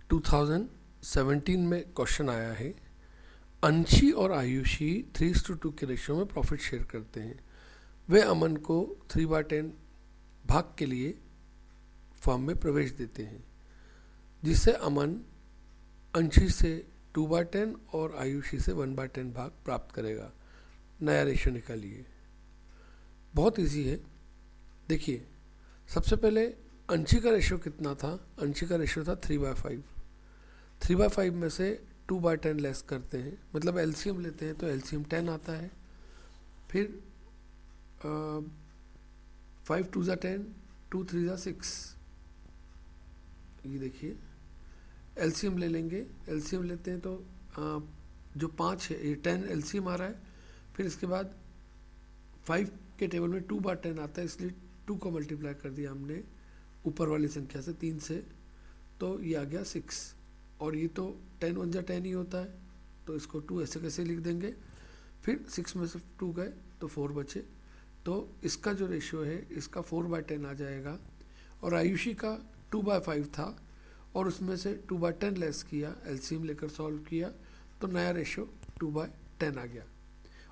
2017 में क्वेश्चन आया है, अंशी और आयुषी 3:2 के रेशियो में प्रॉफिट शेयर करते हैं। वे अमन को 3/10 भाग के लिए फर्म में प्रवेश देते हैं, जिससे अमन अंशी से 2/10 और आयुषी से 1/10 भाग प्राप्त करेगा। नया रेशियो निकालिए। बहुत इजी है। देखिए, सबसे पहले अंशी का रेशियो कितना था? अंशी का रेशियो था 3/5। 3/5 में से 2/10 लेस करते हैं, मतलब एलसीएम लेते हैं तो एलसीएम 10 आता है। फिर 5 2 10, 2 3 6। ये देखिए, एलसीएम ले लेंगे। एलसीएम लेते हैं तो जो 5 है ये 10 एलसीएम आ रहा है। फिर इसके बाद 5 के टेबल में 2/10 आता है, इसलिए 2 को मल्टीप्लाई कर दिया हमने ऊपर वाली संख्या से, 3 से, तो ये आ गया 6। और ये तो 10 1 जा 10 ही होता है, तो इसको 2 ऐसे कैसे लिख देंगे। फिर 6 में से 2 गए तो 4 बचे, तो इसका जो रेशियो है इसका 4/10 आ जाएगा। और आयुषी का 2/5 था और उसमें से 2/10 लेस किया, एलसीएम लेकर सॉल्व किया, तो नया रेशियो 2/10 आ गया।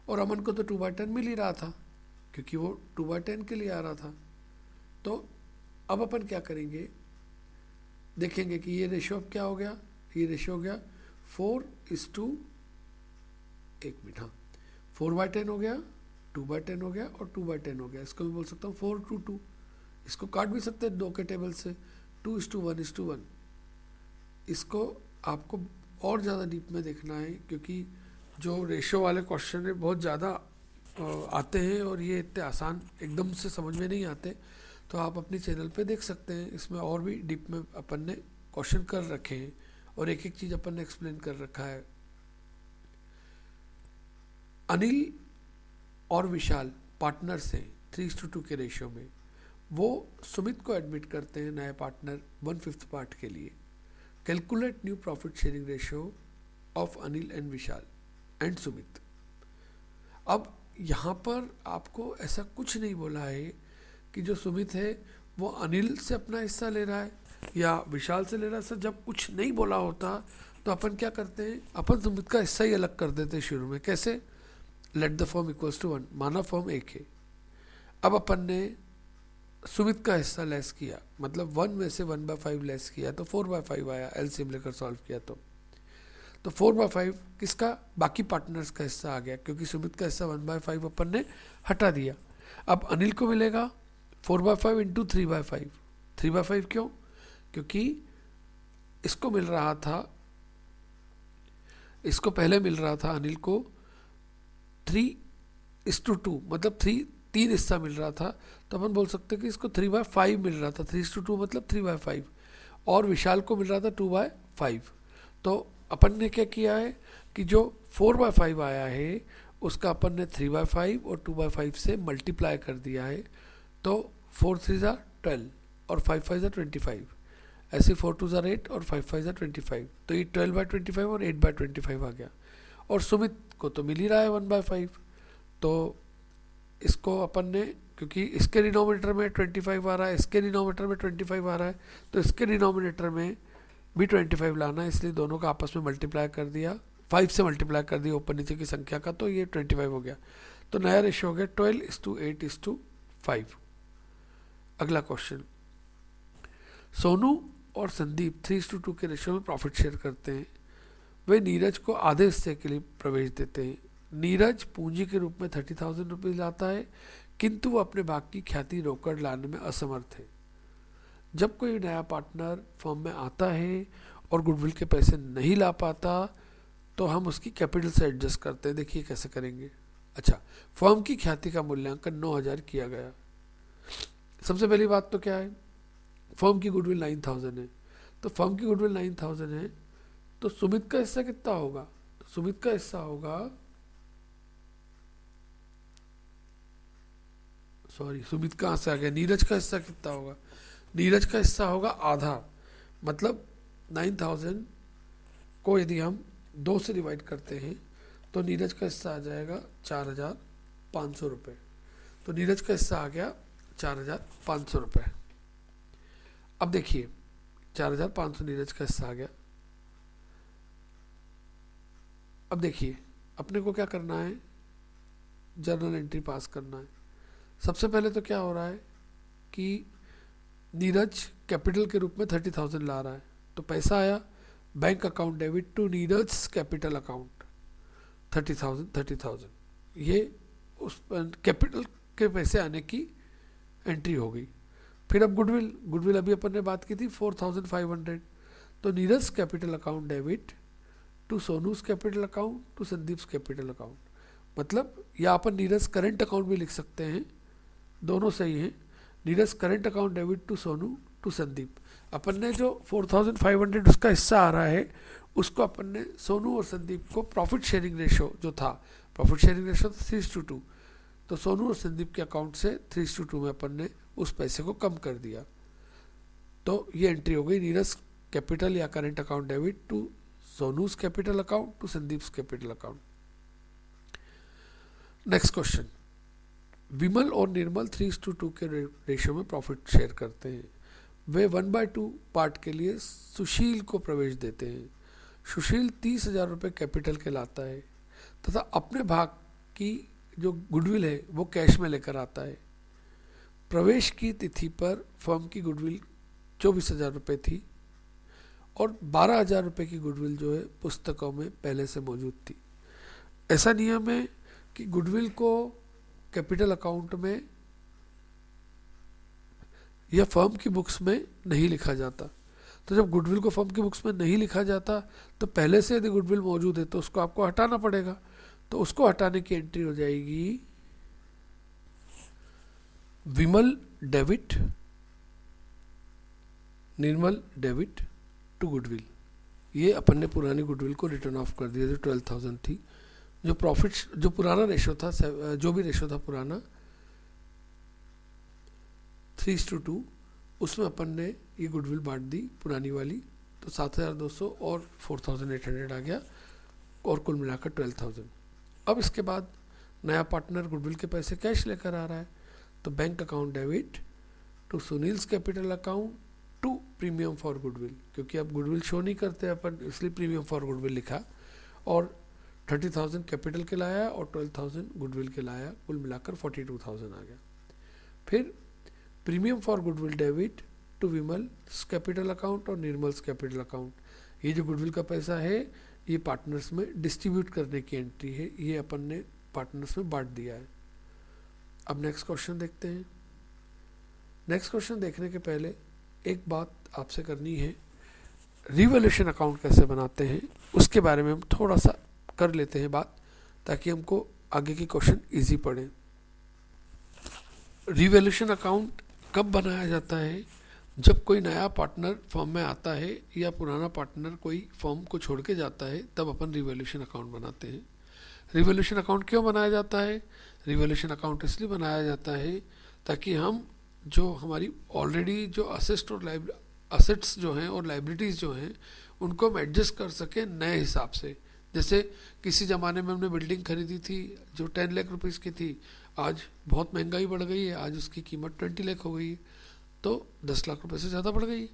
और अमन को तो 2/10 मिल ही रहा था क्योंकि वो 2/10 के लिए आ रहा था। तो अब अपन क्या करेंगे, देखेंगे कि ये रेशियो अब क्या हो गया। ये रेशियो हो गया 4:1 मिनट, 4/10 हो गया, 2/10 हो गया और 2/10 हो गया। इसको मैं बोल सकता हूँ 4:2। इसको काट भी सकते हैं 2 के टेबल से, 2:1:1। इसको आपको और ज़्यादा डीप में देखना है क्योंकि जो रेशियो वाले क्वेश्चन है बहुत ज़्यादा आते हैं और ये इतने आसान एकदम से समझ में नहीं आते। तो आप अपनी चैनल पे देख सकते हैं, इसमें और भी डीप में अपन ने क्वेश्चन कर रखे हैं और एक एक चीज़ अपन ने एक्सप्लेन कर रखा है। अनिल और विशाल पार्टनर्स हैं 3:2 के रेशियो में। वो सुमित को एडमिट करते हैं नए पार्टनर 1/5 पार्ट के लिए। Calculate new profit sharing ratio of Anil and Vishal and Sumit. अब यहाँ पर आपको ऐसा कुछ नहीं बोला है कि जो सुमित है वो अनिल से अपना हिस्सा ले रहा है या विशाल से ले रहा है। सर, जब कुछ नहीं बोला होता तो अपन क्या करते हैं, अपन सुमित का हिस्सा ही अलग कर देते हैं शुरू में। कैसे? Let the firm equals to 1, माना फर्म 1 है। अब अपन ने सुमित का हिस्सा लेस किया, मतलब 1 में से 1/5 लेस किया तो 4/5 आया, एलसीएम लेकर सॉल्व किया तो 4/5 किसका? बाकी पार्टनर्स का हिस्सा आ गया क्योंकि सुमित का हिस्सा 1/5 अपन ने हटा दिया। अब अनिल को मिलेगा 4/5 इंटू 3/5। 3/5 क्यों? क्योंकि इसको मिल रहा था, इसको पहले मिल रहा था अनिल को 3:2, मतलब 3 हिस्सा मिल रहा था, तो अपन बोल सकते हैं कि इसको 3/5 मिल रहा था। 3:2 मतलब 3/5। और विशाल को मिल रहा था 2/5। तो अपन ने क्या किया है कि जो 4/5 आया है उसका अपन ने 3/5 और 2/5 से मल्टीप्लाई कर दिया है, तो 4 3 12 और 5 5 25। ऐसे 4 2 8 और 5 5 25, तो ये 12/25 और 8/25 आ गया। और सुमित को तो मिल ही रहा है 1/5, तो इसको अपन ने, क्योंकि इसके डिनोमिनेटर में 25 आ रहा है, इसके डिनोमिनेटर में 25 आ रहा है, तो इसके डिनोमिनेटर में भी 25 लाना है, इसलिए दोनों का आपस में मल्टीप्लाई कर दिया, 5 से मल्टीप्लाई कर दिया ऊपर नीचे की संख्या का, तो ये 25 हो गया। तो नया रेशियो हो गया 12:8:5। अगला क्वेश्चन, सोनू और संदीप 3:2 के रेशियो में प्रॉफिट शेयर करते हैं। वे नीरज को आधे हिस्से के लिए प्रवेश देते हैं। नीरज पूंजी के रूप में 30,000 रुपीज लाता है, किंतु वो अपने भाग की ख्याति रोकड़ लाने में असमर्थ है। जब कोई नया पार्टनर फर्म में आता है और गुडविल के पैसे नहीं ला पाता तो हम उसकी कैपिटल से एडजस्ट करते हैं। देखिए कैसे करेंगे। अच्छा, फर्म की ख्याति का मूल्यांकन 9,000 किया गया। सबसे पहली बात तो क्या है, फर्म की गुडविल 9,000 है, तो फर्म की गुडविल 9,000 है, तो सुमित का हिस्सा कितना होगा? तो सुमित का हिस्सा होगा, सॉरी सुमित कहाँ से आ गया, नीरज का हिस्सा कितना होगा? नीरज का हिस्सा होगा आधा, मतलब 9,000 को यदि हम 2 से डिवाइड करते हैं तो नीरज का हिस्सा आ जाएगा 4,500 रुपये। तो नीरज का हिस्सा आ गया 4,500 रुपये। अब देखिए 4,500 नीरज का हिस्सा आ गया, अब देखिए अपने को क्या करना है, जर्नल एंट्री पास करना है। सबसे पहले तो क्या हो रहा है कि नीरज कैपिटल के रूप में 30,000 ला रहा है, तो पैसा आया bank account debit to Neeraj capital account 30,000, ये उस कैपिटल के पैसे आने की एंट्री हो गई। फिर अब गुडविल अभी अपन ने बात की थी 4,500, तो Neeraj capital account debit to Sonu's capital account to Sandeep capital account, मतलब या अपन नीरज करेंट अकाउंट भी लिख सकते हैं, दोनों सही हैं। Neeraj current account debit to Sonu to Sandeep, अपन ने जो 4,500 उसका हिस्सा आ रहा है उसको अपन ने सोनू और संदीप को प्रॉफिट शेयरिंग रेशो जो था, प्रॉफिट शेयरिंग रेशो था 3:2, तो सोनू और संदीप के अकाउंट से 3:2 में अपन ने उस पैसे को कम कर दिया। तो ये एंट्री हो गई नीरज कैपिटल या current account debit to Sonu's capital account to Sandeep capital account. Next question, Vimal और निर्मल 3:2 के रेशियो में प्रॉफिट शेयर करते हैं। वे 1/2 पार्ट के लिए सुशील को प्रवेश देते हैं। सुशील 30,000 रुपये कैपिटल के लाता है तथा अपने भाग की जो गुडविल है वो कैश में लेकर आता है। प्रवेश की तिथि पर फर्म की गुडविल 24,000 रुपये थी और 12,000 रुपये की गुडविल जो है पुस्तकों में पहले से मौजूद थी। ऐसा नियम है कि गुडविल को कैपिटल अकाउंट में या फर्म की बुक्स में नहीं लिखा जाता। तो जब गुडविल को फर्म की बुक्स में नहीं लिखा जाता तो पहले से यदि गुडविल मौजूद है तो उसको आपको हटाना पड़ेगा, तो उसको हटाने की एंट्री हो जाएगी Vimal debit Nirmal debit to goodwill. ये अपन ने पुरानी गुडविल को रिटर्न ऑफ कर दिया जो 12,000 थी। जो प्रॉफिट जो पुराना रेशो था, जो भी रेशो था पुराना 3:2, उसमें अपन ने ये गुडविल बांट दी पुरानी वाली, तो 7,200 और 4,800 आ गया और कुल मिलाकर 12,000। अब इसके बाद नया पार्टनर गुडविल के पैसे कैश लेकर आ रहा है, तो bank account debit to Sunil's capital account to premium for goodwill, क्योंकि अब गुडविल शो नहीं करते अपन इसलिए प्रीमियम फॉर गुडविल लिखा, और 30,000 कैपिटल के लाया और 12,000 गुडविल के लाया, कुल मिलाकर 42,000 आ गया। फिर premium for goodwill debit to Vimal capital account और निर्मल्स कैपिटल अकाउंट, ये जो गुडविल का पैसा है ये पार्टनर्स में डिस्ट्रीब्यूट करने की एंट्री है, ये अपन ने पार्टनर्स में बांट दिया है। अब नेक्स्ट क्वेश्चन देखते हैं। नेक्स्ट क्वेश्चन देखने के पहले एक बात आपसे करनी है, रिवैल्यूएशन अकाउंट कैसे बनाते हैं उसके बारे में हम थोड़ा सा कर लेते हैं बात, ताकि हमको आगे के क्वेश्चन इजी पड़े। रिवैल्यूएशन अकाउंट कब बनाया जाता है? जब कोई नया पार्टनर फर्म में आता है या पुराना पार्टनर कोई फर्म को छोड़ के जाता है, तब अपन रिवैल्यूएशन अकाउंट बनाते हैं। रिवैल्यूएशन अकाउंट क्यों बनाया जाता है? रिवैल्यूएशन अकाउंट इसलिए बनाया जाता है ताकि हम जो हमारी ऑलरेडी जो असेट्स जो हैं और लाइबिलिटीज़ जो हैं उनको हम एडजस्ट कर सकें नए हिसाब से। जैसे किसी ज़माने में हमने बिल्डिंग खरीदी थी जो 10 लाख रुपीज़ की थी, आज बहुत महंगाई बढ़ गई है, आज उसकी कीमत 20 लाख हो गई है, तो 10 लाख रुपए से ज़्यादा बढ़ गई है।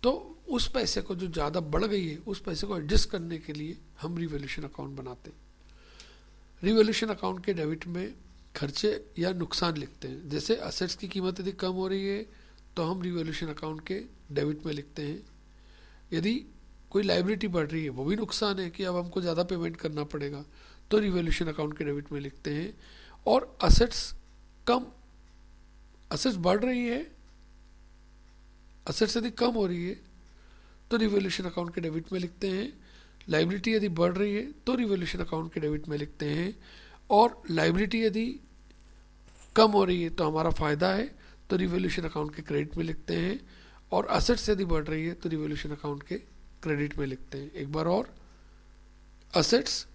तो उस पैसे को जो ज़्यादा बढ़ गई है उस पैसे को एडजस्ट करने के लिए हम रिवैल्यूएशन अकाउंट बनाते हैं। रिवैल्यूएशन अकाउंट के डेबिट में खर्चे या नुकसान लिखते हैं। जैसे असेट्स की कीमत यदि कम हो रही है तो हम रिवैल्यूएशन अकाउंट के डेबिट में लिखते हैं। यदि कोई लाइबिलिटी बढ़ रही है, वो भी नुकसान है कि अब हमको ज़्यादा पेमेंट करना पड़ेगा, तो रिवैल्यूएशन अकाउंट के डेबिट में लिखते हैं। और असेट्स बढ़ रही है, असेट्स यदि कम हो रही है तो रिवैल्यूएशन अकाउंट के डेबिट में लिखते हैं। लाइबिलिटी यदि बढ़ रही है तो रिवैल्यूएशन अकाउंट के डेबिट में लिखते हैं। और लाइबिलिटी यदि कम हो रही है तो हमारा फ़ायदा है तो रिवैल्यूएशन अकाउंट के क्रेडिट में लिखते हैं। और असेट्स यदि बढ़ रही है तो रिवैल्यूएशन अकाउंट के क्रेडिट में लिखते हैं। एक बार और, असेट्स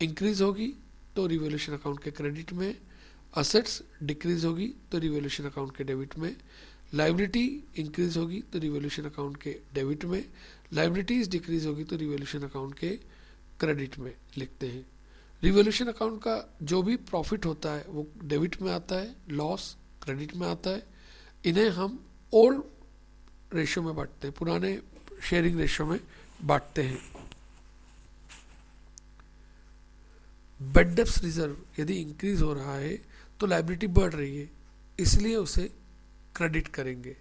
इंक्रीज होगी तो रिवैल्यूएशन अकाउंट के क्रेडिट में, असेट्स डिक्रीज होगी तो रिवैल्यूएशन अकाउंट के डेबिट में, लाइबिलिटी इंक्रीज होगी तो रिवैल्यूएशन अकाउंट के डेबिट में, लाइबिलिटीज डिक्रीज होगी तो रिवैल्यूएशन अकाउंट के क्रेडिट में लिखते हैं। रिवैल्यूएशन अकाउंट का जो भी प्रॉफिट होता है वो डेबिट में आता है, लॉस क्रेडिट में आता है। इन्हें हम ओल्ड रेशियो में बांटते हैं, पुराने शेयरिंग रेशियो में बांटते हैं। बेड डेप्थ रिजर्व यदि इंक्रीज हो रहा है तो लाइबिलिटी बढ़ रही है, इसलिए उसे क्रेडिट करेंगे,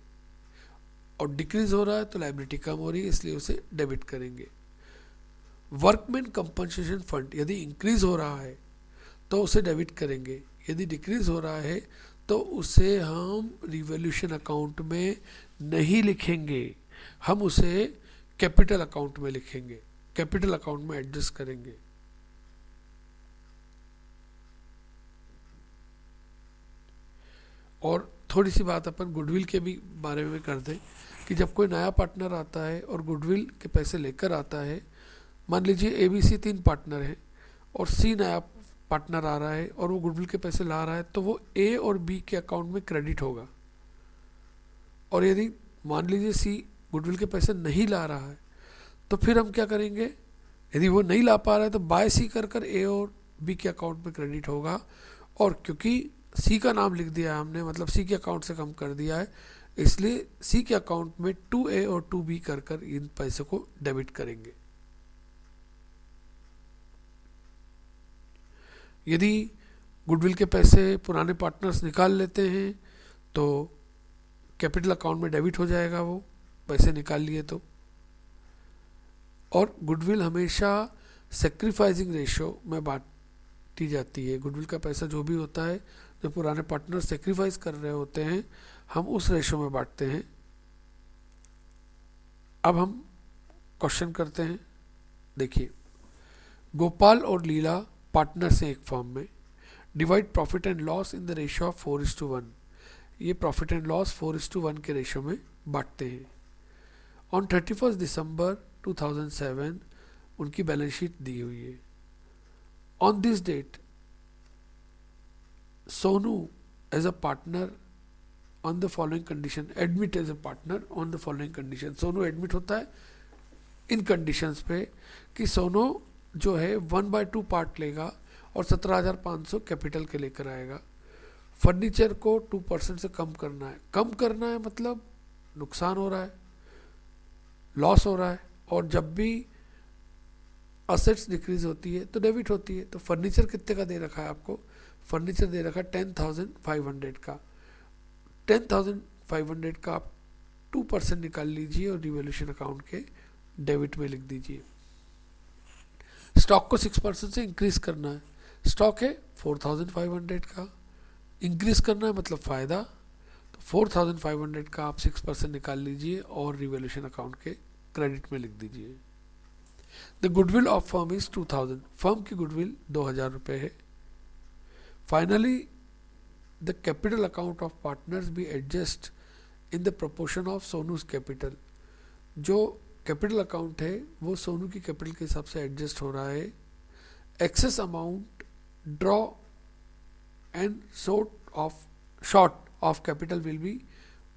और डिक्रीज हो रहा है तो लाइबिलिटी कम हो रही है, इसलिए उसे डेबिट करेंगे। वर्कमैन कंपनसेशन फंड यदि इंक्रीज हो रहा है तो उसे डेबिट करेंगे, यदि डिक्रीज हो रहा है तो उसे हम रिवॉल्यूशन अकाउंट में नहीं लिखेंगे, हम उसे कैपिटल अकाउंट में लिखेंगे, कैपिटल अकाउंट में एडजस्ट करेंगे। और थोड़ी सी बात अपन गुडविल के भी बारे में कर दें कि जब कोई नया पार्टनर आता है और गुडविल के पैसे लेकर आता है, मान लीजिए ABC 3 पार्टनर है और C नया पार्टनर आ रहा है और वो गुडविल के पैसे ला रहा है, तो वो A और B के अकाउंट में क्रेडिट होगा। और यदि मान लीजिए C गुडविल के पैसे नहीं ला रहा है तो फिर हम क्या करेंगे, यदि वो नहीं ला पा रहा है तो बाय C कर कर A और B के अकाउंट में क्रेडिट होगा, और क्योंकि C का नाम लिख दिया है हमने, मतलब C के अकाउंट से कम कर दिया है, इसलिए C के अकाउंट में 2A और 2B कर कर इन पैसे को डेबिट करेंगे। यदि गुडविल के पैसे पुराने पार्टनर्स निकाल लेते हैं तो कैपिटल अकाउंट में डेबिट हो जाएगा, वो पैसे निकाल लिए तो। और गुडविल हमेशा सेक्रीफाइसिंग रेशो में बांटी जाती है। गुडविल का पैसा जो भी होता है, जो पुराने पार्टनर सेक्रीफाइस कर रहे होते हैं, हम उस रेशो में बांटते हैं। अब हम क्वेश्चन करते हैं। देखिए, गोपाल और लीला पार्टनर्स हैं एक फर्म में, divide profit and loss in the ratio of 4:1। ये प्रॉफिट एंड लॉस 4:1 के रेशो में बांटते हैं। ऑन 31 दिसंबर 2007 उनकी बैलेंस शीट दी हुई है। On this date Sonu as a partner on the following condition, admit as a partner on the following condition. Sonu admit होता है इन कंडीशंस पे कि सोनू जो है 1/2 पार्ट लेगा और 17,500 कैपिटल के लेकर आएगा। फर्नीचर को 2% से कम करना है। कम करना है मतलब नुकसान हो रहा है, लॉस हो रहा है, और जब भी असेट्स डिक्रीज होती है तो डेबिट होती है। तो फर्नीचर कितने का दे रखा है आपको, फर्नीचर दे रखा है 10,500 का। 10,500 का आप 2% निकाल लीजिए और रिवॉल्यूशन अकाउंट के डेबिट में लिख दीजिए। स्टॉक को 6% से इंक्रीज करना है। स्टॉक है 4,500 का, इंक्रीज करना है मतलब फ़ायदा, तो 4,500 का आप 6% निकाल लीजिए और रिवॉल्यूशन अकाउंट के क्रेडिट में लिख दीजिए। The goodwill of firm is 2,000। Firm की गुडविल 2,000 रुपये है। Finally the capital account of partners be adjust in the proportion of सोनूज capital. जो कैपिटल अकाउंट है वो सोनू की कैपिटल के हिसाब से एडजस्ट हो रहा है। Excess amount draw and short of capital will be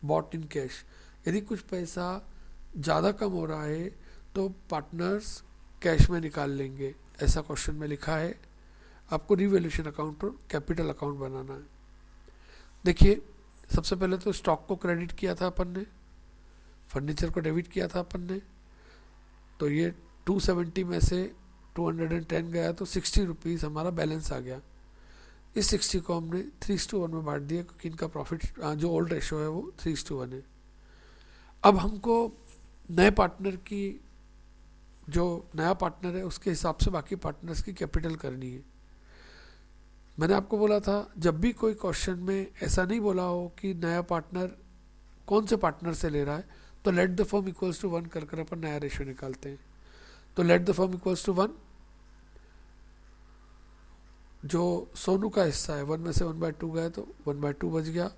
bought in cash. यदि कुछ पैसा ज़्यादा कम हो रहा है तो पार्टनर्स कैश में निकाल लेंगे, ऐसा क्वेश्चन में लिखा है। आपको रिवॉल्यूशन अकाउंट और कैपिटल अकाउंट बनाना है। देखिए, सबसे पहले तो स्टॉक को क्रेडिट किया था अपन ने, फर्नीचर को डेबिट किया था अपन ने, तो ये 270 में से 210 गया तो 60 रुपीज़ हमारा बैलेंस आ गया। इस 60 को हमने 3:1 में बांट दिया क्योंकि इनका प्रॉफिट जो ओल्ड रेशो है वो 3:1 है। अब हमको नए पार्टनर की, जो नया पार्टनर है उसके हिसाब से बाकी पार्टनर्स की कैपिटल करनी है। मैंने आपको बोला था जब भी कोई क्वेश्चन में ऐसा नहीं बोला हो कि नया पार्टनर कौन से पार्टनर से ले रहा है, तो let the firm equals to 1 कर कर अपन नया रेशियो निकालते हैं। तो let the firm equals to 1, जो सोनू का हिस्सा है 1 में से 1/2 गया तो 1/2 बच गया।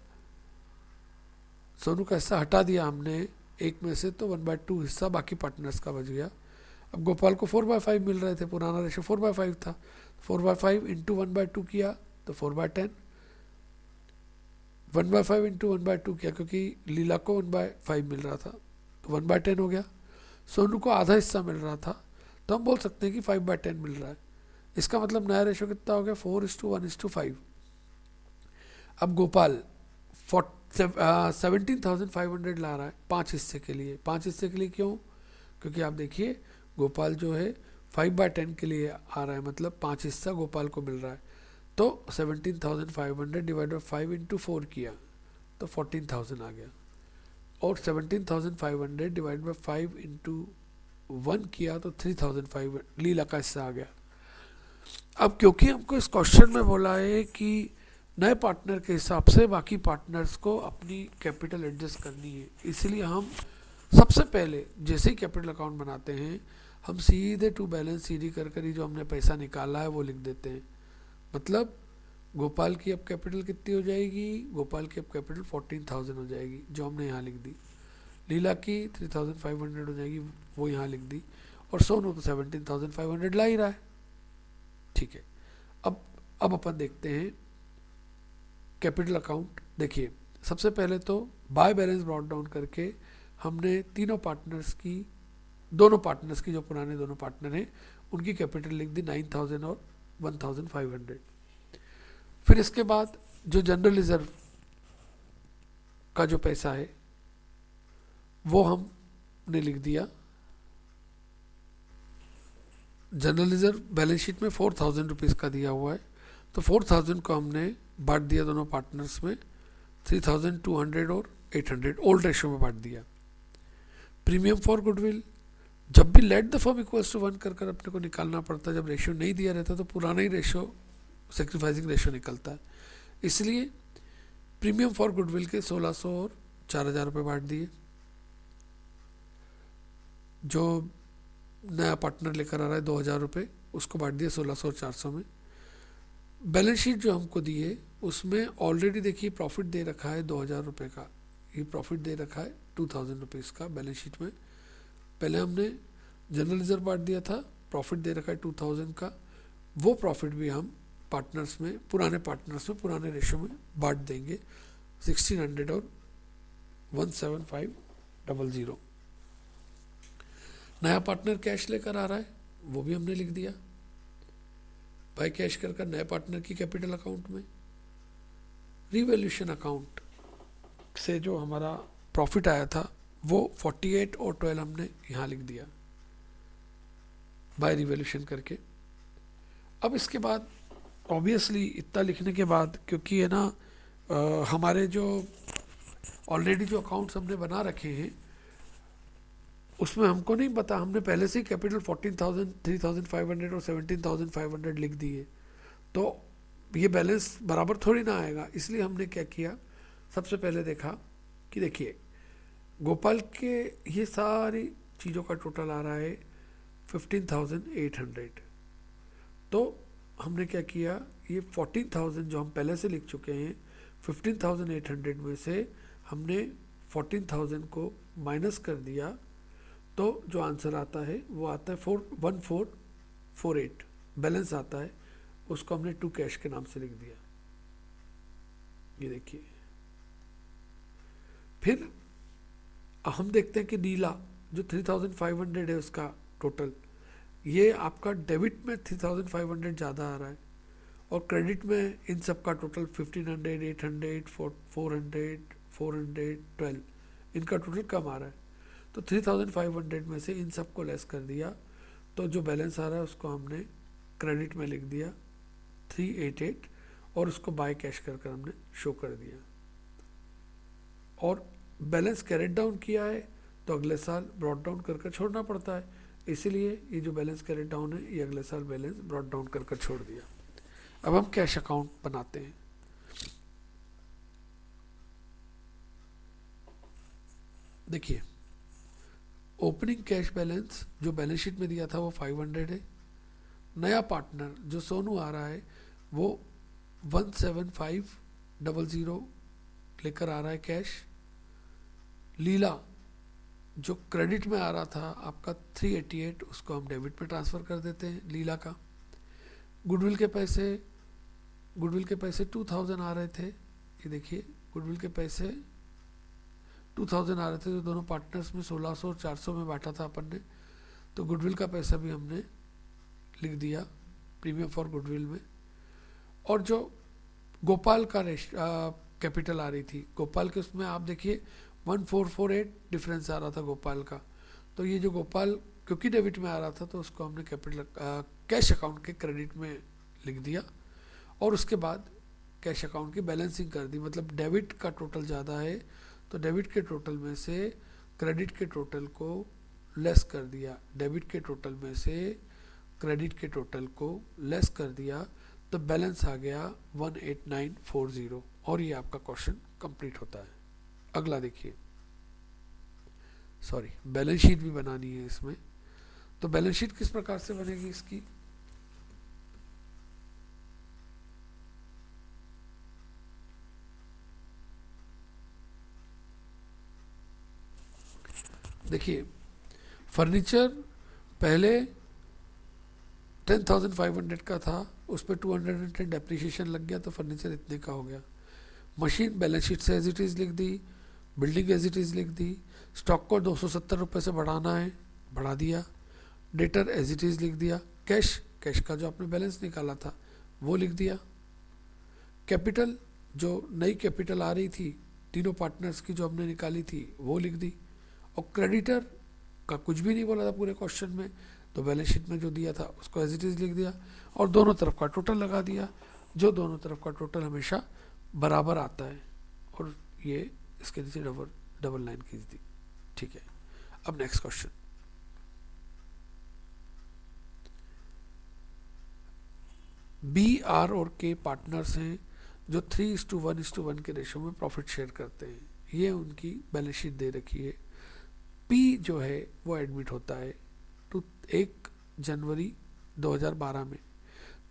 सोनू का हिस्सा हटा दिया हमने 1 में से, तो 1/2 हिस्सा बाकी पार्टनर्स का बच गया। अब गोपाल को 4/5 मिल रहे थे, पुराना रेशियो 4/5 था, 4/5 इंटू 1/2 किया तो 4/10, 1/5 इंटू 1/2 किया क्योंकि लीला को 1/5 मिल रहा था तो 1/10 हो गया। सोनू को आधा हिस्सा मिल रहा था तो हम बोल सकते हैं कि 5/10 मिल रहा है। इसका मतलब नया रेशो कितना हो गया, 4:1:5। अब गोपाल 17,500 ला रहा है 5 हिस्से के लिए। 5 हिस्से के लिए क्यों? क्योंकि आप देखिए गोपाल जो है 5/10 के लिए आ रहा है, मतलब 5 हिस्सा गोपाल को मिल रहा है। तो 17,500 डिवाइड बाई 5 इंटू 4 किया तो 14,000 आ गया, और 17,500 डिवाइड बाई 5 इंटू 1 किया तो 3,500 लीला का हिस्सा आ गया। अब क्योंकि हमको इस क्वेश्चन में बोला है कि नए पार्टनर के हिसाब से बाकी पार्टनर्स को अपनी कैपिटल एडजस्ट करनी है, इसलिए हम सबसे पहले जैसे ही कैपिटल अकाउंट बनाते हैं हम सीधे टू बैलेंस सीडी कर कर ही जो हमने पैसा निकाला है वो लिख देते हैं। मतलब गोपाल की अब कैपिटल कितनी हो जाएगी, गोपाल की अब कैपिटल 14,000 हो जाएगी जो हमने यहाँ लिख दी। लीला की 3,500 हो जाएगी, वो यहाँ लिख दी। और सोनू तो 17,500 ला ही रहा है। ठीक है, अब अपन देखते हैं कैपिटल अकाउंट। देखिए सबसे पहले तो बाय बैलेंस ब्रॉट डाउन करके हमने तीनों पार्टनर्स की, दोनों पार्टनर्स की, जो पुराने दोनों पार्टनर हैं उनकी कैपिटल लिख दी 9,000 और 1,500। फिर इसके बाद जो जनरल रिजर्व का जो पैसा है वो हमने लिख दिया। जनरल रिजर्व बैलेंस शीट में 4,000 रुपीज़ का दिया हुआ है, तो 4,000 को हमने बांट दिया दोनों पार्टनर्स में, 3,200 और 800 ओल्ड रेशो में बांट दिया। प्रीमियम फॉर गुडविल, जब भी let the firm equals to 1 कर कर अपने को निकालना पड़ता है, जब रेशियो नहीं दिया रहता तो पुराना ही रेशियो सेक्रीफाइसिंग रेशियो निकलता है, इसलिए प्रीमियम फॉर गुडविल के 1,600 और 4,000 रुपये बांट दिए। जो नया पार्टनर लेकर आ रहा है 2,000 रुपये, उसको बांट दिया 1,600 और 400 में। बैलेंस शीट जो हमको दी है उसमें ऑलरेडी देखिए प्रॉफिट दे रखा है 2,000 रुपये का, ये प्रॉफिट दे रखा है 2,000 रुपीज़ का बैलेंस शीट में। पहले हमने जनरल रिजर्व बांट दिया था, प्रॉफिट दे रखा है 2,000 का, वो प्रॉफिट भी हम पार्टनर्स में, पुराने पार्टनर्स में पुराने रेशो में बांट देंगे 1,600 और 1,7,500। नया पार्टनर कैश लेकर आ रहा है, वो भी हमने लिख दिया बाय कैश कर नए पार्टनर की कैपिटल अकाउंट में। रिवैल्यूएशन अकाउंट से जो हमारा प्रॉफिट आया था वो 48 और 12 हमने यहाँ लिख दिया बाय रिवैल्यूएशन करके। अब इसके बाद ऑब्वियसली इतना लिखने के बाद, क्योंकि है ना हमारे जो ऑलरेडी जो अकाउंट्स हमने बना रखे हैं उसमें हमको नहीं पता, हमने पहले से ही कैपिटल 14,000, 3,500 और 17,500 लिख दिए, तो ये बैलेंस बराबर थोड़ी ना आएगा। इसलिए हमने क्या किया, सबसे पहले देखा कि देखिए गोपाल के ये सारी चीज़ों का टोटल आ रहा है 15,800, तो हमने क्या किया, ये 14,000 जो हम पहले से लिख चुके हैं 15,800 में से हमने 14,000 को माइनस कर दिया, तो जो आंसर आता है वो आता है 1448 बैलेंस आता है, उसको हमने टू कैश के नाम से लिख दिया। ये देखिए, फिर हम देखते हैं कि नीला जो 3,500 है उसका टोटल, ये आपका डेबिट में 3,500 ज़्यादा आ रहा है और क्रेडिट में इन सब का टोटल 1,500, 800, 400, 412 इनका टोटल कम आ रहा है। तो 3,500 में से इन सब को लेस कर दिया, तो जो बैलेंस आ रहा है उसको हमने क्रेडिट में लिख दिया 388 और उसको बाय कैश कर कर हमने शो कर दिया। और बैलेंस कैरेट डाउन किया है तो अगले साल ब्रॉट डाउन कर कर छोड़ना पड़ता है, इसीलिए ये जो बैलेंस कैरेट डाउन है ये अगले साल बैलेंस ब्रॉट डाउन कर कर छोड़ दिया। अब हम कैश अकाउंट बनाते हैं। देखिए ओपनिंग कैश बैलेंस जो बैलेंस शीट में दिया था वो 500 है। नया पार्टनर जो सोनू आ रहा है वो 1,7,500 लेकर आ रहा है कैश। लीला जो क्रेडिट में आ रहा था आपका 388, उसको हम डेबिट में ट्रांसफ़र कर देते हैं लीला का। गुडविल के पैसे 2,000 आ रहे थे, ये देखिए गुडविल के पैसे 2,000 आ रहे थे, जो दोनों पार्टनर्स में 1,600 और 400 में बांटा था अपन ने, तो गुडविल का पैसा भी हमने लिख दिया प्रीमियम फॉर गुडविल में। और जो गोपाल का कैपिटल आ रही थी, गोपाल के उसमें आप देखिए 1,448 डिफरेंस आ रहा था गोपाल का, तो ये जो गोपाल क्योंकि डेबिट में आ रहा था तो उसको हमने कैश अकाउंट के क्रेडिट में लिख दिया, और उसके बाद कैश अकाउंट की बैलेंसिंग कर दी। मतलब डेबिट का टोटल ज़्यादा है तो डेबिट के टोटल में से क्रेडिट के टोटल को लेस कर दिया, डेबिट के टोटल में से क्रेडिट के टोटल को लेस कर दिया, तो बैलेंस आ गया 18940, और ये आपका क्वेश्चन कंप्लीट होता है। अगला देखिए, सॉरी बैलेंस शीट भी बनानी है इसमें। तो बैलेंस शीट किस प्रकार से बनेगी इसकी, देखिए फर्नीचर पहले 10,500 का था, उस पर 210 डेप्रिसिएशन लग गया तो फर्नीचर इतने का हो गया। मशीन बैलेंस शीट से एज इट इज़ लिख दी, बिल्डिंग एज इट इज़ लिख दी, स्टॉक को 270 रुपये से बढ़ाना है बढ़ा दिया, डेटर एज इट इज़ लिख दिया, कैश का जो आपने बैलेंस निकाला था वो लिख दिया, कैपिटल जो नई कैपिटल आ रही थी तीनों पार्टनर्स की जो हमने निकाली थी वो लिख दी, और क्रेडिटर का कुछ भी नहीं बोला था पूरे क्वेश्चन में, तो बैलेंस शीट में जो दिया था उसको एज इट इज़ लिख दिया, और दोनों तरफ का टोटल लगा दिया, जो दोनों तरफ का टोटल हमेशा बराबर आता है, और ये इसके नीचे डबल लाइन खींच दी। ठीक है, अब नेक्स्ट क्वेश्चन, बी, आर और के पार्टनर्स हैं जो 3:1:1 के रेशो में प्रॉफिट शेयर करते हैं। ये उनकी बैलेंस शीट दे रखी है। पी जो है वो एडमिट होता है तो 1 जनवरी 2012 में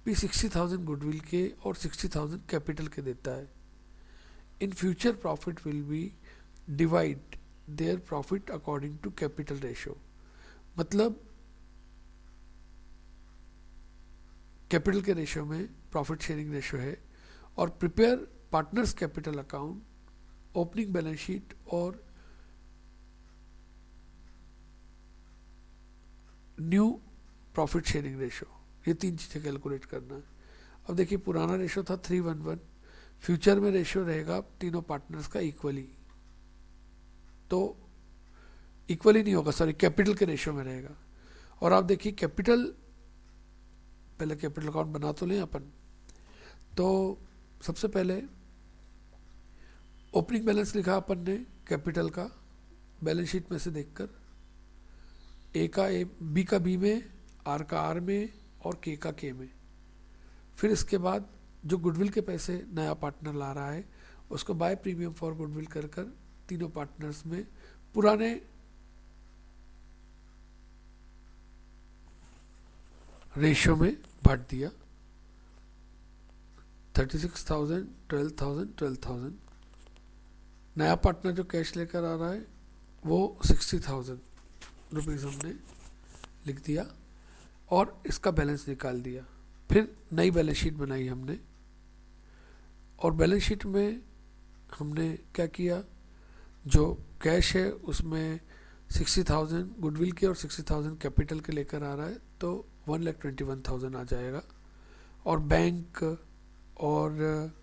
पी 60,000 गुडविल के और 60,000 कैपिटल के देता है। In future profit will be divide their profit according to capital ratio. मतलब कैपिटल के रेशो में प्रॉफिट शेयरिंग रेशो है, और prepare partners capital account, opening balance sheet और न्यू प्रॉफिट शेयरिंग रेशो, ये 3 चीज़ें कैलकुलेट करना है। अब देखिए पुराना रेशो था 3:1:1, फ्यूचर में रेशो रहेगा तीनों पार्टनर्स का इक्वली, तो इक्वली नहीं होगा, सॉरी कैपिटल के रेशो में रहेगा। और आप देखिए कैपिटल, पहले कैपिटल अकाउंट बना तो लें अपन, तो सबसे पहले ओपनिंग बैलेंस लिखा अपन ने कैपिटल का बैलेंस शीट में से देखकर, ए का ए, बी का बी में, आर का आर में और के का के में। फिर इसके बाद जो गुडविल के पैसे नया पार्टनर ला रहा है उसको बाय प्रीमियम फॉर गुडविल कर कर तीनों पार्टनर्स में पुराने रेशियो में बांट दिया, 36,000, 12,000, 12,000। नया पार्टनर जो कैश लेकर आ रहा है वो 60,000 रुपीज़ हमने लिख दिया और इसका बैलेंस निकाल दिया। फिर नई बैलेंस शीट बनाई हमने, और बैलेंस शीट में हमने क्या किया, जो कैश है उसमें 60,000 गुडविल के और 60,000 कैपिटल के लेकर आ रहा है तो 1,21,000 आ जाएगा, और बैंक और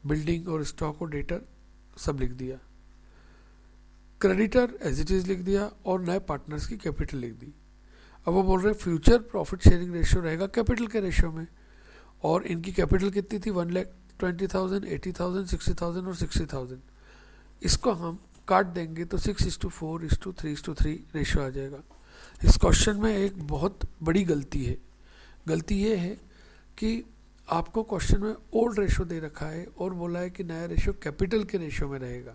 बिल्डिंग और स्टॉक और डेटर सब लिख दिया। क्रेडिटर एज इट इज़ लिख दिया और नए पार्टनर्स की कैपिटल लिख दी। अब वो बोल रहे हैं फ्यूचर प्रॉफिट शेयरिंग रेशियो रहेगा कैपिटल के रेशियो में, और इनकी कैपिटल कितनी थी, 1,20,000, 80,000, 60,000 और 60,000। इसको हम काट देंगे तो 6:4:3:3 रेशियो आ जाएगा। इस क्वेश्चन में एक बहुत बड़ी गलती है। गलती ये है कि आपको क्वेश्चन में ओल्ड रेशियो दे रखा है और बोला है कि नया रेशियो कैपिटल के रेशियो में रहेगा,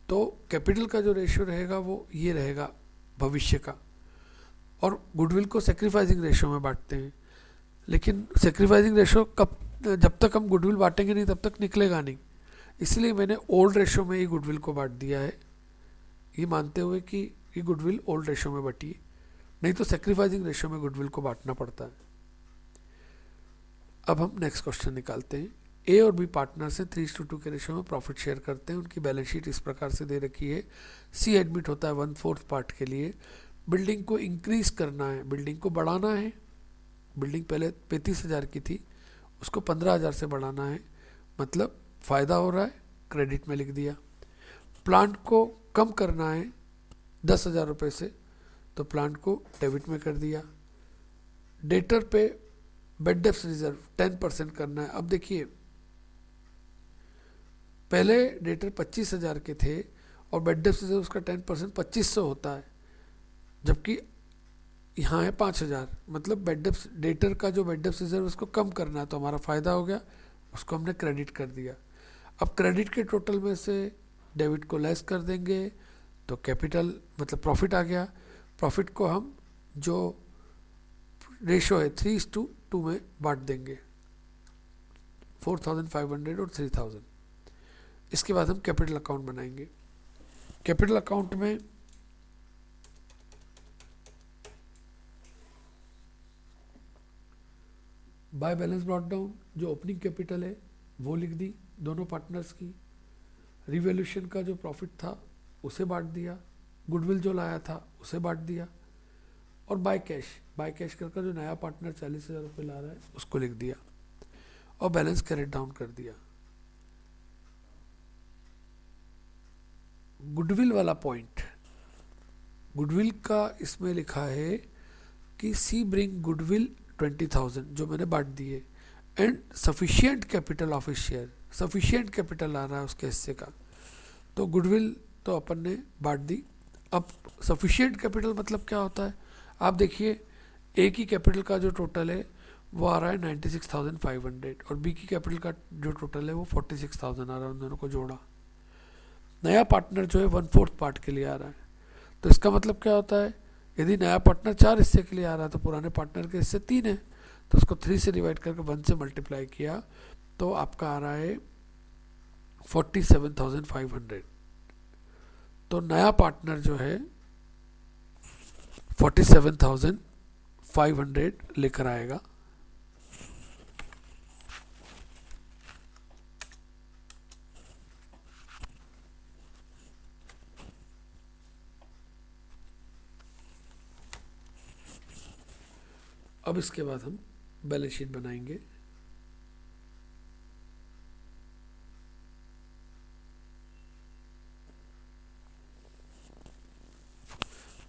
तो कैपिटल का जो रेशियो रहेगा वो ये रहेगा भविष्य का, और गुडविल को सेक्रीफाइसिंग रेशियो में बांटते हैं। लेकिन सेक्रीफाइसिंग रेशियो कब, जब तक हम गुडविल बांटेंगे नहीं तब तक निकलेगा नहीं, इसलिए मैंने ओल्ड रेशियो में ही गुडविल को बांट दिया है, ये मानते हुए कि ये गुडविल ओल्ड रेशियो में बटी है, नहीं तो सेक्रीफाइसिंग रेशियो में गुडविल को बांटना पड़ता है। अब हम नेक्स्ट क्वेश्चन निकालते हैं। ए और बी पार्टनर्स हैं, 3:2 के रेशियो में प्रॉफिट शेयर करते हैं। उनकी बैलेंस शीट इस प्रकार से दे रखी है। सी एडमिट होता है 1/4 पार्ट के लिए। बिल्डिंग को इंक्रीज करना है, बिल्डिंग को बढ़ाना है। बिल्डिंग पहले 35,000 की थी, उसको 15,000 से बढ़ाना है, मतलब फ़ायदा हो रहा है, क्रेडिट में लिख दिया। प्लांट को कम करना है, 10,000 रुपये से, तो प्लांट को डेबिट में कर दिया। डेटर पे बेड डेप्थ रिजर्व 10% करना है। अब देखिए पहले डेटर 25,000 के थे और बेड डेप्थ रिजर्व उसका 10% 2500 होता है, जबकि यहाँ है 5,000, मतलब बेड डेप्थ डेटर का जो बेड डेप्थ रिजर्व उसको कम करना है, तो हमारा फ़ायदा हो गया, उसको हमने क्रेडिट कर दिया। अब क्रेडिट के टोटल में से डेबिट को लेस कर देंगे तो कैपिटल मतलब प्रॉफिट आ गया। प्रॉफिट को हम जो रेशो है 3:2 में बांट देंगे, 4,500 और 3,000। इसके बाद हम कैपिटल अकाउंट बनाएंगे। कैपिटल अकाउंट में बाय बैलेंस ब्रॉट डाउन, जो ओपनिंग कैपिटल है वो लिख दी दोनों पार्टनर्स की। रिवैल्यूएशन का जो प्रॉफिट था उसे बांट दिया, गुडविल जो लाया था उसे बांट दिया, और बाय कैश कर जो नया पार्टनर 40,000 रुपये ला रहा है उसको लिख दिया, और बैलेंस कैरेट डाउन कर दिया। गुडविल वाला पॉइंट, गुडविल का इसमें लिखा है कि सी ब्रिंग गुडविल 20,000 जो मैंने बांट दिए, and sufficient capital of his share, sufficient capital आ रहा है उसके हिस्से का, तो गुडविल तो अपन ने बांट दी। अब सफिशिएंट कैपिटल मतलब क्या होता है, आप देखिए ए की कैपिटल का जो टोटल है वो आ रहा है 96,500 और बी की कैपिटल का जो टोटल है वो 46,000 आ रहा है, उन दोनों को जोड़ा। नया पार्टनर जो है 1/4 पार्ट के लिए आ रहा है, तो इसका मतलब क्या होता है, यदि नया पार्टनर 4 हिस्से के लिए आ रहा है तो पुराने पार्टनर के हिस्से 3 है, तो उसको 3 से डिवाइड करके 1 से मल्टीप्लाई किया तो आपका आ रहा है 47,500। तो नया पार्टनर जो है 47,500 लेकर आएगा। अब इसके बाद हम बैलेंस शीट बनाएंगे।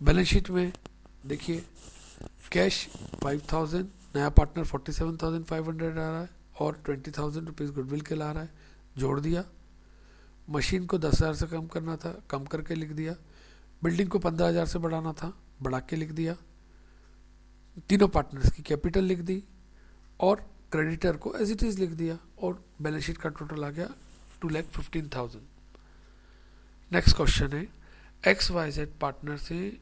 बैलेंस शीट में देखिए कैश 5,000, नया पार्टनर 47,500 आ रहा है और 20,000 रुपीज़ गुडविल के ला रहा है, जोड़ दिया। मशीन को 10,000 से कम करना था, कम करके लिख दिया। बिल्डिंग को 15,000 से बढ़ाना था, बढ़ा के लिख दिया। तीनों पार्टनर्स की कैपिटल लिख दी और क्रेडिटर को एज इट इज़ लिख दिया, और बैलेंस शीट का टोटल आ गया 2,15,000। नेक्स्ट क्वेश्चन है XYZ पार्टनर से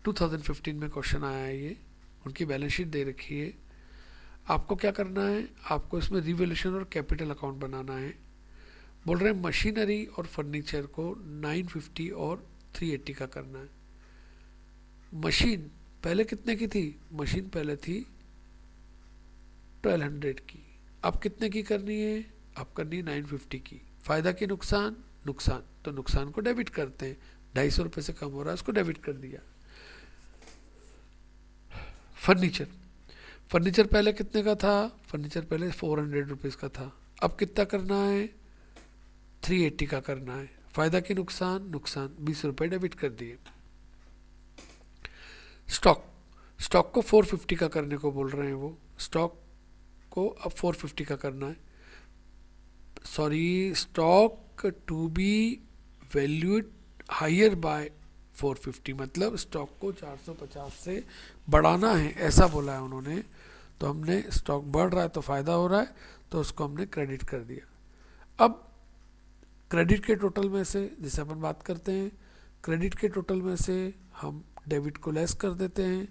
2015 में क्वेश्चन आया है, ये उनकी बैलेंस शीट दे रखी है। आपको क्या करना है, आपको इसमें रिवैल्यूएशन और कैपिटल अकाउंट बनाना है। बोल रहे हैं मशीनरी और फर्नीचर को 950 और 380 का करना है। मशीन पहले कितने की थी, मशीन पहले थी 1200 की, अब कितने की करनी है, अब करनी है 950 की। फायदा की नुकसान, नुकसान तो नुकसान को डेबिट करते हैं, 250 रुपये से कम हो रहा है उसको डेबिट कर दिया। फर्नीचर पहले कितने का था, फर्नीचर पहले 400 रुपीज़ का था, अब कितना करना है 380 का करना है। फायदा की नुकसान, नुकसान 20 रुपये डेबिट कर दिए। स्टॉक को 450 का करने को बोल रहे हैं वो, स्टॉक को अब 450 का करना है। Sorry, stock to be valued higher by 450, मतलब स्टॉक को 450 से बढ़ाना है ऐसा बोला है उन्होंने। तो हमने स्टॉक बढ़ रहा है तो फ़ायदा हो रहा है, तो उसको हमने क्रेडिट कर दिया। अब क्रेडिट के टोटल में से, जैसे अपन बात करते हैं, क्रेडिट के टोटल में से हम डेबिट को लेस कर देते हैं,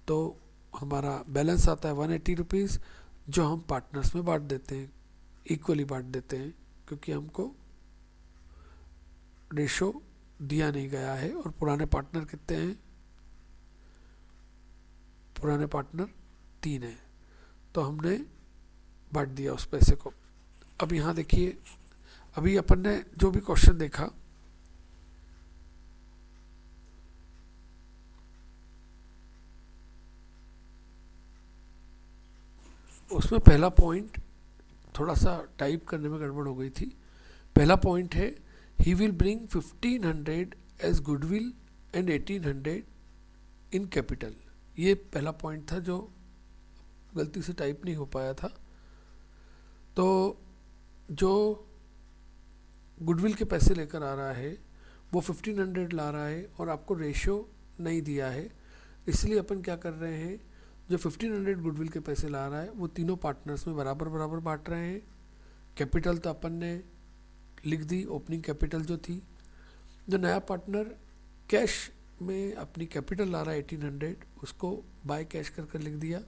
तो हमारा बैलेंस आता है 180 रुपीज़, जो हम पार्टनर्स में बांट देते हैं, इक्वली बांट देते हैं, क्योंकि हमको रेशो दिया नहीं गया है। और पुराने पार्टनर कितने हैं, पुराने पार्टनर 3 हैं, तो हमने बांट दिया उस पैसे को। अब यहाँ देखिए, अभी अपन ने जो भी क्वेश्चन देखा उसमें पहला पॉइंट थोड़ा सा टाइप करने में गड़बड़ हो गई थी। पहला पॉइंट है he will bring 1,500 as goodwill and 1800 in capital. ये पहला पॉइंट था जो गलती से टाइप नहीं हो पाया था। तो जो गुडविल के पैसे लेकर आ रहा है वो 1500 ला रहा है और आपको रेशियो नहीं दिया है, इसलिए अपन क्या कर रहे हैं, जो 1500 गुडविल के पैसे ला रहा है वो तीनों पार्टनर्स में बराबर बराबर बांट रहे हैं। कैपिटल तो अपन ने लिख दी, ओपनिंग कैपिटल जो थी। जो नया पार्टनर कैश में अपनी कैपिटल ला रहा है 1800, उसको बाय कैश कर लिख दिया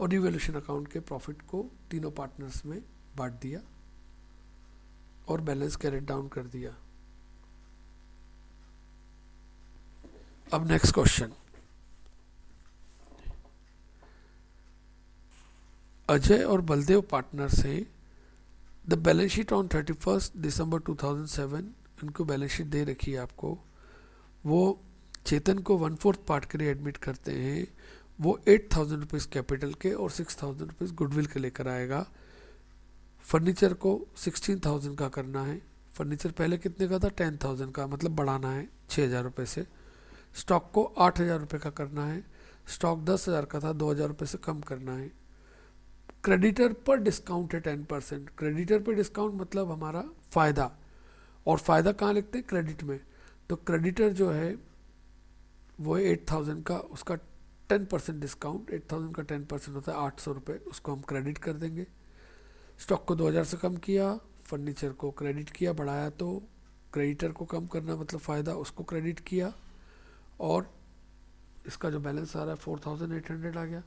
और रिवैल्यूएशन अकाउंट के प्रॉफिट को तीनों पार्टनर्स में बांट दिया और बैलेंस कैरेट डाउन कर दिया। अब नेक्स्ट क्वेश्चन, अजय और बलदेव पार्टनर्स हैं। द बैलेंस शीट ऑन 31 दिसंबर 2007, उनको बैलेंस शीट दे रखी है आपको। वो चेतन को 1/4 पार्ट के लिए एडमिट करते हैं। वो 8000 रुपीज़ कैपिटल के और 6000 रुपीज़ गुडविल के लेकर आएगा। फर्नीचर को 16000 का करना है। फर्नीचर पहले कितने का था, 10000 का, मतलब बढ़ाना है 6000 रुपये से। स्टॉक को 8000 रुपये का करना है। स्टॉक 10000 का था, 2000 रुपये से कम करना है। क्रेडिटर पर डिस्काउंट है 10%। क्रेडिटर पर डिस्काउंट मतलब हमारा फ़ायदा, और फ़ायदा कहाँ लिखते हैं, क्रेडिट में। तो क्रेडिटर जो है वो 8000 का, उसका 10% डिस्काउंट, 8000 का 10% होता है 800 रुपये, उसको हम क्रेडिट कर देंगे। स्टॉक को 2000 से कम किया, फर्नीचर को क्रेडिट किया, बढ़ाया तो क्रेडिटर को कम करना मतलब फ़ायदा, उसको क्रेडिट किया, और इसका जो बैलेंस आ रहा है 4800 आ गया।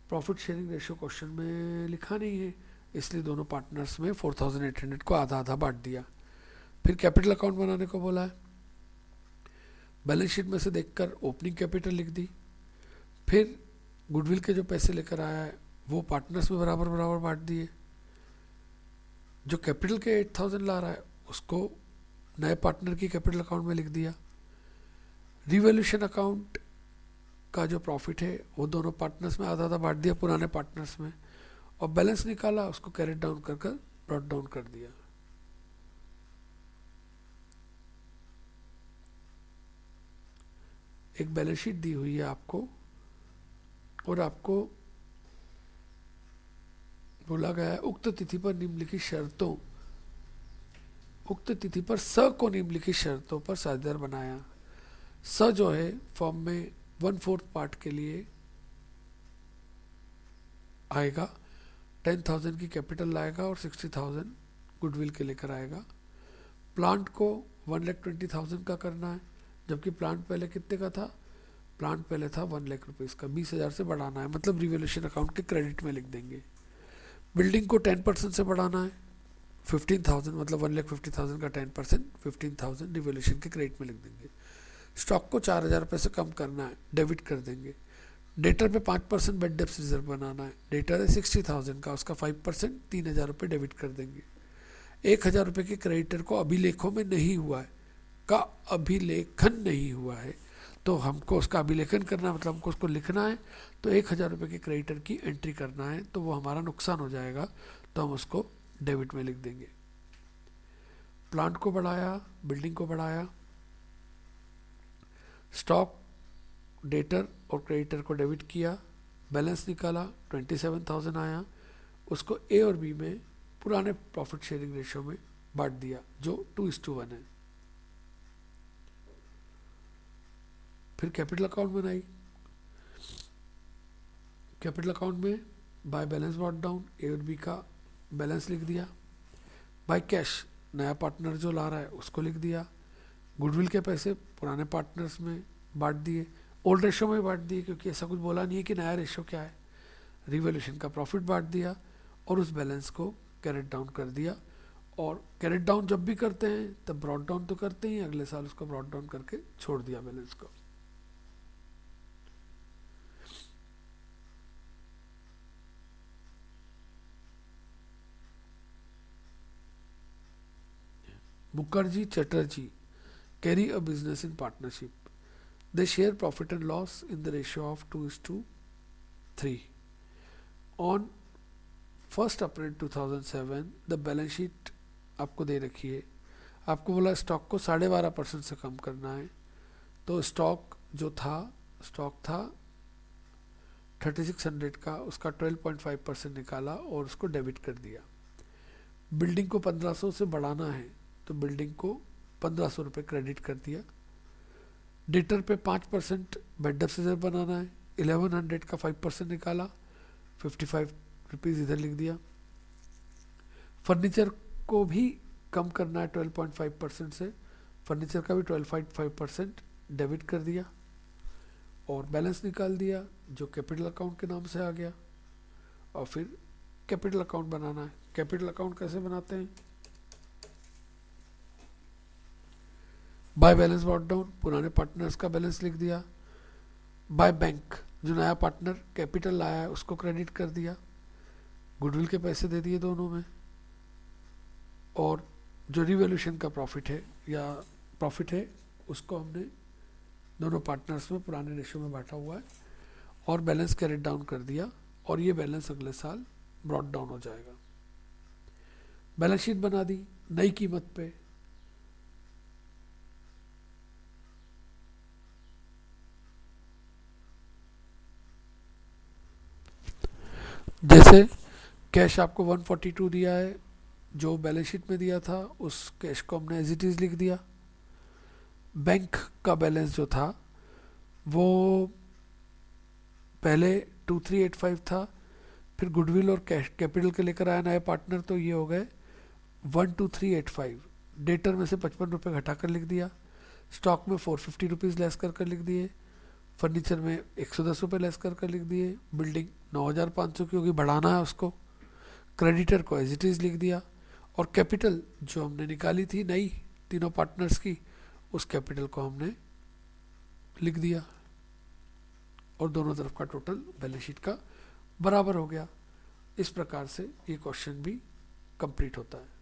प्रॉफिट शेयरिंग रेशियो क्वेश्चन में लिखा नहीं है, इसलिए दोनों पार्टनर्स में 4800 को आधा आधा बांट दिया। फिर कैपिटल अकाउंट बनाने को बोला है। बैलेंस शीट में से देखकर ओपनिंग कैपिटल लिख दी। फिर गुडविल के जो पैसे लेकर आया है वो पार्टनर्स में बराबर बराबर बांट दिए। जो कैपिटल के 8000 ला रहा है उसको नए पार्टनर की कैपिटल अकाउंट में लिख दिया। रिवैल्यूएशन अकाउंट का जो प्रॉफिट है वो दोनों पार्टनर्स में आधा आधा बांट दिया पुराने पार्टनर्स में, और बैलेंस निकाला, उसको कैरेट डाउन कर ब्रॉट डाउन कर दिया। एक बैलेंस शीट दी हुई है आपको, और आपको बोला गया है उक्त तिथि पर निम्नलिखित शर्तों, उक्त तिथि पर स को निम्नलिखित शर्तों पर साझेदार बनाया। स जो है फॉर्म में 1/4 पार्ट के लिए आएगा, 10,000 की कैपिटल लाएगा और 60,000 गुडविल के लेकर आएगा। प्लांट को 1,20,000 का करना है, जबकि प्लांट पहले कितने का था, प्लांट पहले था 1 लाख रुपीज़ का, 20,000 से बढ़ाना है, मतलब रिवैल्यूएशन अकाउंट के क्रेडिट में लिख देंगे। बिल्डिंग को 10% से बढ़ाना है, 15,000, मतलब 1,50,000 का 10%, 15,000 रिवैल्यूएशन के क्रेडिट में लिख देंगे। स्टॉक को 4,000 रुपये से कम करना है, डेबिट कर देंगे। डेटर पे 5% बेड डेप्स रिजर्व बनाना है, डेटर है 60,000 का, उसका 5% 3,000 रुपये डेबिट कर देंगे। 1,000 रुपये के क्रेडिटर को अभिलेखों में नहीं हुआ है, का अभिलेखन नहीं हुआ है, तो हमको उसका अभिलेखन करना मतलब हमको उसको लिखना है, तो 1,000 रुपये के क्रेडिटर की एंट्री करना है, तो वो हमारा नुकसान हो जाएगा, तो हम उसको डेबिट में लिख देंगे। प्लांट को बढ़ाया, बिल्डिंग को बढ़ाया, स्टॉक, डेटर और क्रेडिटर को डेबिट किया, बैलेंस निकाला, 27,000 आया, उसको ए और बी में पुराने प्रॉफिट शेयरिंग रेशियो में बांट दिया जो 2:1 है। फिर कैपिटल अकाउंट बनाई, कैपिटल अकाउंट में बाय बैलेंस ब्रॉट डाउन, ए और बी का बैलेंस लिख दिया। बाय कैश नया पार्टनर जो ला रहा है उसको लिख दिया। गुडविल के पैसे पुराने पार्टनर्स में बांट दिए, ओल्ड रेशो में बांट दिए, क्योंकि ऐसा कुछ बोला नहीं है कि नया रेशो क्या है। रिवैल्यूएशन का प्रॉफिट बांट दिया और उस बैलेंस को कैरेट डाउन कर दिया। और कैरेट डाउन जब भी करते हैं तब ब्रॉट डाउन तो करते ही, अगले साल उसको ब्रॉट डाउन करके छोड़ दिया बैलेंस को। Mukherjee Chatterjee carry a business in partnership. They share profit and loss in the ratio of 2:3. On 1st April 2007, the balance sheet आपको दे रखी है। आपको बोला स्टॉक को 12.5% से कम करना है, तो स्टॉक था 3600 का, उसका 12.5% निकाला और उसको डेबिट कर दिया। बिल्डिंग को 1500 से बढ़ाना है, तो बिल्डिंग को 1500 रुपये क्रेडिट कर दिया। डेटर पे 5% बेड डेप्थ रिजर्व बनाना है, 1100 का 5% निकाला, 55 रुपीज़ इधर लिख दिया। फर्नीचर को भी कम करना है 12.5% से, फर्नीचर का भी 12.5% डेबिट कर दिया और बैलेंस निकाल दिया जो कैपिटल अकाउंट के नाम से आ गया। और फिर कैपिटल अकाउंट बनाना है। कैपिटल अकाउंट कैसे बनाते हैं? बाय बैलेंस ब्रॉट डाउन, पुराने पार्टनर्स का बैलेंस लिख दिया। बाय बैंक, जो नया पार्टनर कैपिटल लाया है उसको क्रेडिट कर दिया, गुडविल के पैसे दे दिए दोनों में। और जो रिवैल्यूएशन का प्रॉफिट है उसको हमने दोनों पार्टनर्स में पुराने रेशो में बांटा हुआ है और बैलेंस कैरेट डाउन कर दिया, और ये बैलेंस अगले साल ब्रॉट डाउन हो जाएगा। बैलेंस शीट बना दी नई कीमत पे। जैसे कैश आपको 142 दिया है, जो बैलेंस शीट में दिया था उस कैश को हमने एज इट इज लिख दिया। बैंक का बैलेंस जो था वो पहले 2385 था, फिर गुडविल और कैश कैपिटल के लेकर आया नए पार्टनर, तो ये हो गए 12385। डेटर में से 55 रुपये घटा कर लिख दिया। स्टॉक में 450 रुपीज़ लेस कर लिख दिए। फर्नीचर में 110 रुपये लेस कर लिख दिए। बिल्डिंग 9500 की होगी, बढ़ाना है उसको। क्रेडिटर को एज इट इज़ लिख दिया। और कैपिटल जो हमने निकाली थी नई तीनों पार्टनर्स की, उस कैपिटल को हमने लिख दिया और दोनों तरफ का टोटल बैलेंस शीट का बराबर हो गया। इस प्रकार से ये क्वेश्चन भी कंप्लीट होता है।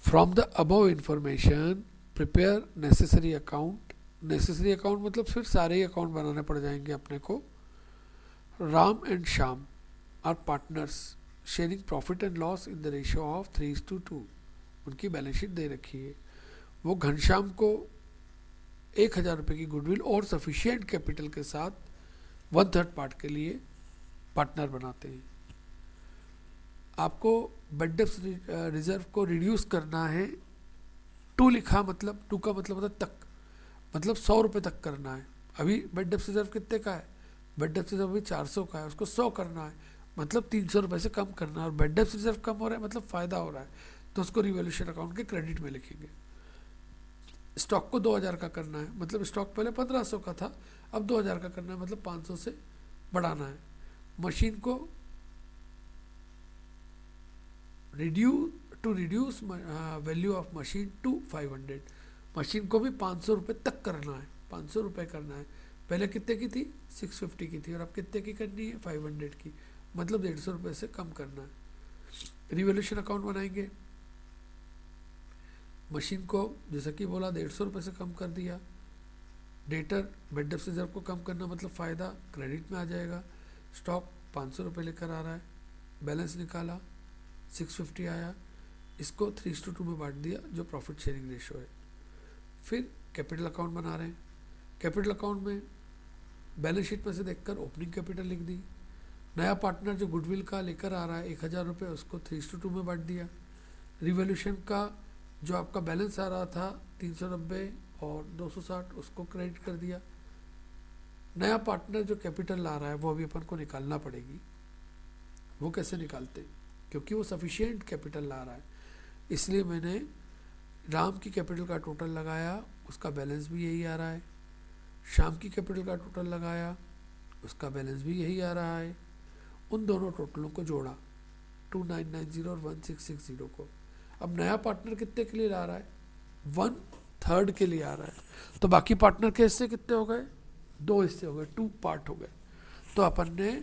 From the above information prepare necessary account. Necessary account मतलब फिर सारे ही अकाउंट बनाने पड़ जाएंगे अपने को। Ram and Shyam are partners sharing profit and loss in the ratio of 3:2। उनकी बैलेंस शीट दे रखी है। वो घनश्याम को 1000 रुपये की गुडविल और सफिशिएंट कैपिटल के साथ 1/3 पार्ट के लिए पार्टनर बनाते हैं। आपको बेड डेप्थ रिजर्व को रिड्यूस करना है। 2 लिखा, मतलब 2 का मतलब होता है तक, मतलब 100 रुपये तक करना है। अभी बेड डेप्थ रिजर्व कितने का है? बेड डेप्थ रिजर्व अभी 400 का है, उसको 100 करना है, मतलब 300 रुपये से कम करना है। और बेड डेप्थ रिजर्व कम हो रहा है मतलब फ़ायदा हो रहा है, तो उसको रिवैल्यूएशन अकाउंट के क्रेडिट में लिखेंगे। स्टॉक को 2000 का करना है, मतलब स्टॉक पहले 1500 का था, अब 2000 का करना है, मतलब 500 से बढ़ाना है। मशीन को reduce value of machine to 500। Machine को भी 500 रुपये तक करना है, 500 रुपये करना है। पहले कितने की थी? 650 की थी, और अब कितने की करनी है? 500 की, मतलब 150 रुपये से कम करना है। रिवैल्यूएशन अकाउंट बनाएंगे। मशीन को जैसा कि बोला 150 रुपये से कम कर दिया। डेटर बेड डेप्थ रिजर्व को कम करना मतलब फ़ायदा क्रेडिट में आ जाएगा। स्टॉक 500 रुपये लेकर आ रहा है, बैलेंस निकाला 650 आया, इसको 3:2 में बांट दिया जो प्रॉफिट शेयरिंग रेशो है। फिर कैपिटल अकाउंट बना रहे हैं। कैपिटल अकाउंट में बैलेंस शीट में से देखकर ओपनिंग कैपिटल लिख दी। नया पार्टनर जो गुडविल का लेकर आ रहा है 1000 रुपये, उसको 3:2 में बांट दिया। रिवैल्यूएशन का जो आपका बैलेंस आ रहा था 390 और 260, उसको क्रेडिट कर दिया। नया पार्टनर जो कैपिटल ला रहा है वो अभी अपन को निकालना पड़ेगी। वो कैसे निकालते? क्योंकि वो सफिशिएंट कैपिटल ला रहा है, इसलिए मैंने राम की कैपिटल का टोटल लगाया, उसका बैलेंस भी यही आ रहा है। श्याम की कैपिटल का टोटल लगाया, उसका बैलेंस भी यही आ रहा है। उन दोनों टोटलों को जोड़ा 2990 और 1660 को। अब नया पार्टनर कितने के लिए ला रहा है? 1/3 के लिए आ रहा है, तो बाकी पार्टनर के हिस्से कितने हो गए? 2 हिस्से हो गए, 2 पार्ट हो गए। तो अपन ने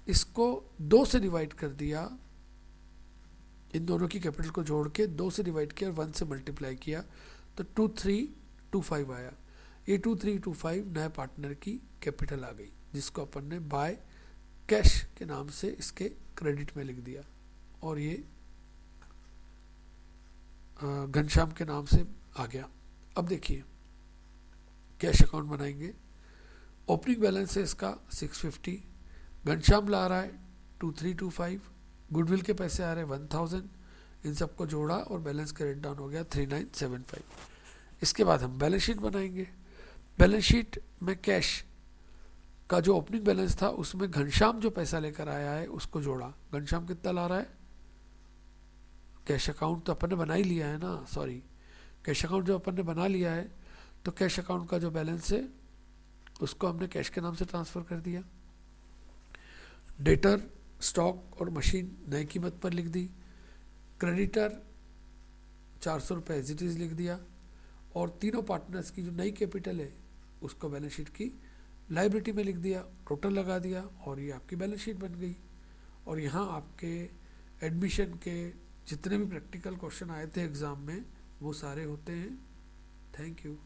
इसको 2 से डिवाइड कर दिया, इन दोनों की कैपिटल को जोड़ के 2 से डिवाइड किया और 1 से मल्टीप्लाई किया, तो 2325 आया। ये 2325 नए पार्टनर की कैपिटल आ गई, जिसको अपन ने बाय कैश के नाम से इसके क्रेडिट में लिख दिया, और ये घनश्याम के नाम से आ गया। अब देखिए कैश अकाउंट बनाएंगे। ओपनिंग बैलेंस है इसका 650, घनश्याम ला रहा है 2325, गुडविल के पैसे आ रहे हैं 1000, इन सबको जोड़ा और बैलेंस क्रेडिट डाउन हो गया 3975। इसके बाद हम बैलेंस शीट बनाएंगे। बैलेंस शीट में कैश का जो ओपनिंग बैलेंस था उसमें घनश्याम जो पैसा लेकर आया है उसको जोड़ा। घनश्याम कितना ला रहा है, कैश अकाउंट तो अपन ने बना ही लिया है ना, सॉरी, कैश अकाउंट जो अपन ने बना लिया है तो कैश अकाउंट का जो बैलेंस है उसको हमने कैश के नाम से ट्रांसफ़र कर दिया। डेटर, स्टॉक और मशीन नई कीमत पर लिख दी। क्रेडिटर 400 रुपये एज इट इज़ लिख दिया, और तीनों पार्टनर्स की जो नई कैपिटल है उसको बैलेंस शीट की लाइबिलिटी में लिख दिया, टोटल लगा दिया, और ये आपकी बैलेंस शीट बन गई। और यहाँ आपके एडमिशन के जितने भी प्रैक्टिकल क्वेश्चन आए थे एग्ज़ाम में वो सारे होते हैं। Thank you.